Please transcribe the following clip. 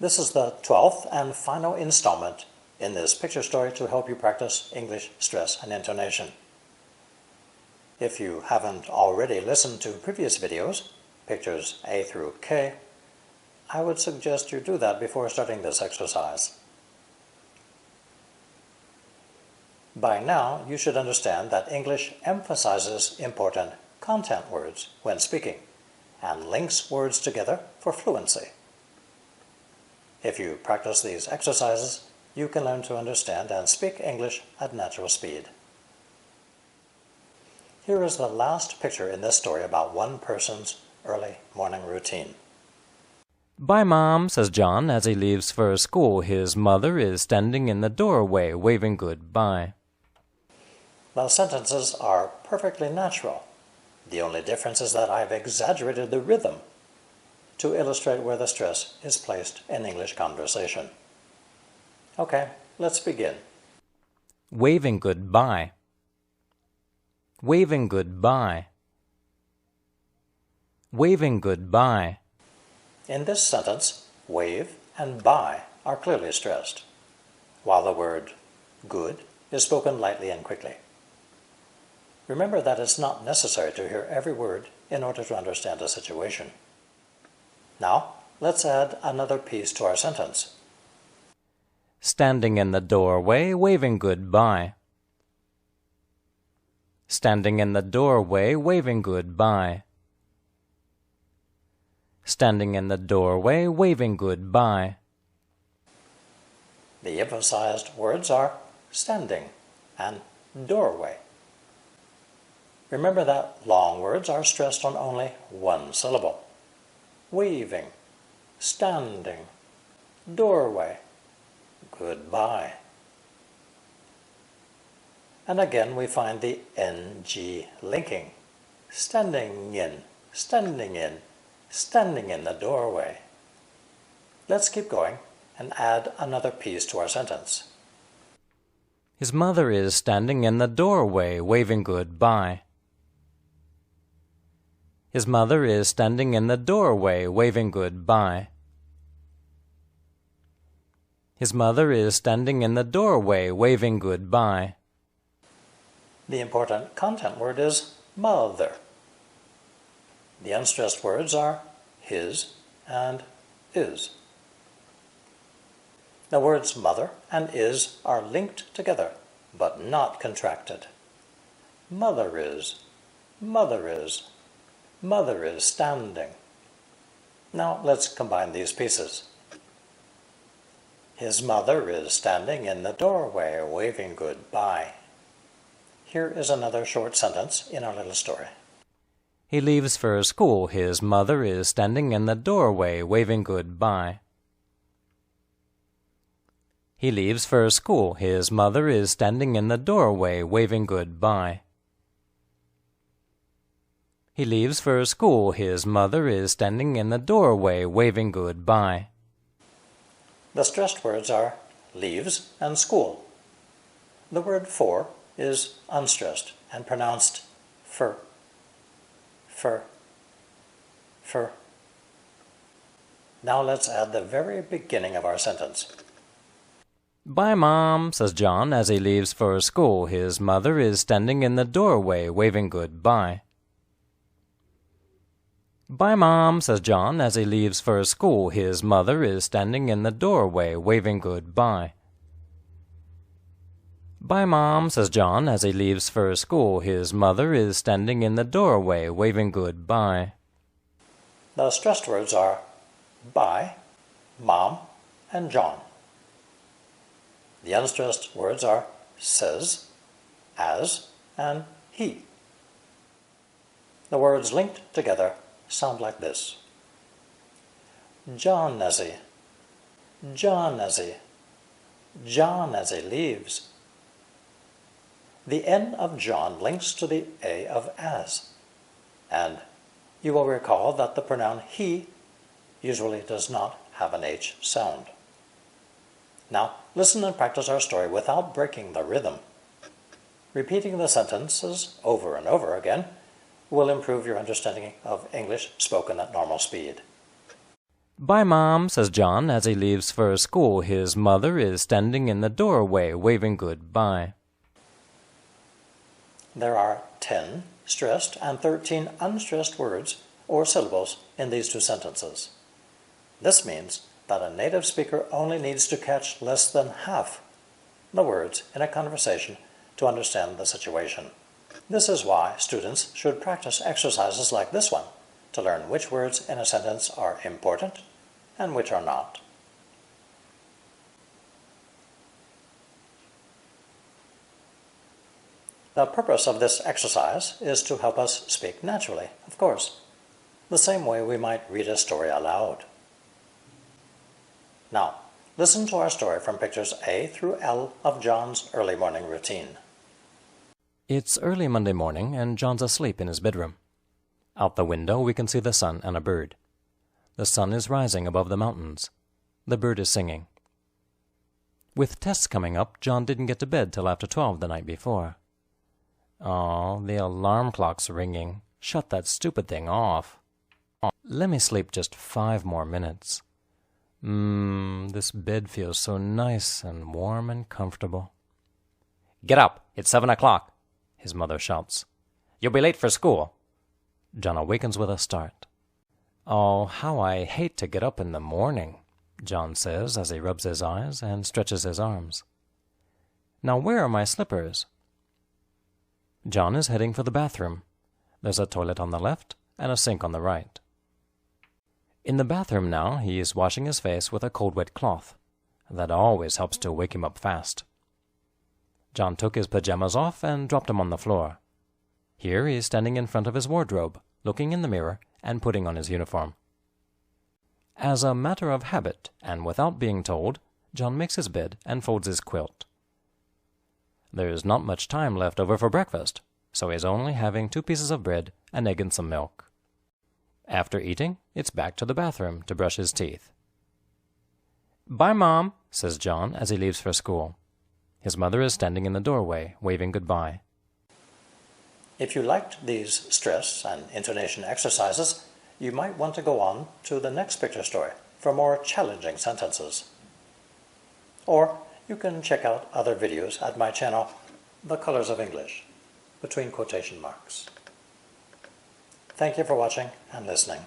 This is the 12th and final installment in this picture story to help you practice English stress and intonation. If you haven't already listened to previous videos, pictures A through K, I would suggest you do that before starting this exercise. By now, you should understand that English emphasizes important content words when speaking and links words together for fluency. If you practice these exercises, you can learn to understand and speak English at natural speed. Here is the last picture in this story about one person's early morning routine. "Bye, Mom," says John as he leaves for school. His mother is standing in the doorway, waving goodbye. The sentences are perfectly natural. The only difference is that I've exaggerated the rhythm to illustrate where the stress is placed in English conversation. Okay, let's begin. Waving goodbye. Waving goodbye. Waving goodbye. In this sentence, wave and bye are clearly stressed, while the word good is spoken lightly and quickly. Remember that it's not necessary to hear every word in order to understand a situation. Now, let's add another piece to our sentence. Standing in the doorway, waving goodbye. Standing in the doorway, waving goodbye. Standing in the doorway, waving goodbye. The emphasized words are standing and doorway. Remember that long words are stressed on only one syllable. Waving, standing, doorway, goodbye. And again we find the NG linking. Standing in, standing in, standing in the doorway. Let's keep going and add another piece to our sentence. His mother is standing in the doorway, waving goodbye. His mother is standing in the doorway, waving goodbye. His mother is standing in the doorway, waving goodbye. The important content word is mother. The unstressed words are his and is. The words mother and is are linked together, but not contracted. Mother is, mother is, mother is standing. Now let's combine these pieces. His mother is standing in the doorway, waving goodbye. Here is another short sentence in our little story. He leaves for school. His mother is standing in the doorway, waving goodbye. He leaves for school. His mother is standing in the doorway, waving goodbye. He leaves for school. His mother is standing in the doorway, waving goodbye. The stressed words are leaves and school. The word for is unstressed and pronounced fur, fur, fur. Now let's add the very beginning of our sentence. "Bye, Mom," says John as he leaves for school. His mother is standing in the doorway, waving goodbye. "Bye, Mom," says John as he leaves for school. His mother is standing in the doorway, waving goodbye. "Bye, Mom," says John as he leaves for school. His mother is standing in the doorway, waving goodbye. The stressed words are bye, mom, and John. The unstressed words are says, as, and he. The words linked together sound like this. John as he, John as he, John as he leaves. The N of John links to the A of as, and you will recall that the pronoun he usually does not have an H sound. Now, listen and practice our story without breaking the rhythm. Repeating the sentences over and over again will improve your understanding of English spoken at normal speed. Bye, Mom, says John as he leaves for school. His mother is standing in the doorway, waving goodbye. There are 10 stressed and 13 unstressed words or syllables in these two sentences. This means that a native speaker only needs to catch less than half the words in a conversation to understand the situation. This is why students should practice exercises like this one to learn which words in a sentence are important and which are not. The purpose of this exercise is to help us speak naturally, of course, the same way we might read a story aloud. Now, listen to our story from pictures A through L of John's early morning routine. It's early Monday morning, and John's asleep in his bedroom. Out the window, we can see the sun and a bird. The sun is rising above the mountains. The bird is singing. With tests coming up, John didn't get to bed till after 12 the night before. Oh, the alarm clock's ringing. Shut that stupid thing off. Let me sleep just 5 more minutes. This bed feels so nice and warm and comfortable. Get up! It's 7 o'clock, his mother shouts. You'll be late for school. John awakens with a start. Oh, how I hate to get up in the morning, John says as he rubs his eyes and stretches his arms. Now where are my slippers? John is heading for the bathroom. There's a toilet on the left and a sink on the right. In the bathroom now, he is washing his face with a cold wet cloth. That always helps to wake him up fast. John took his pajamas off and dropped them on the floor. Here he is standing in front of his wardrobe, looking in the mirror and putting on his uniform. As a matter of habit, and without being told, John makes his bed and folds his quilt. There's not much time left over for breakfast, so he's only having 2 pieces of bread, an egg and some milk. After eating, it's back to the bathroom to brush his teeth. Bye, Mom, says John as he leaves for school. His mother is standing in the doorway, waving goodbye. If you liked these stress and intonation exercises, you might want to go on to the next picture story for more challenging sentences. Or you can check out other videos at my channel, The Colors of English, between quotation marks. Thank you for watching and listening.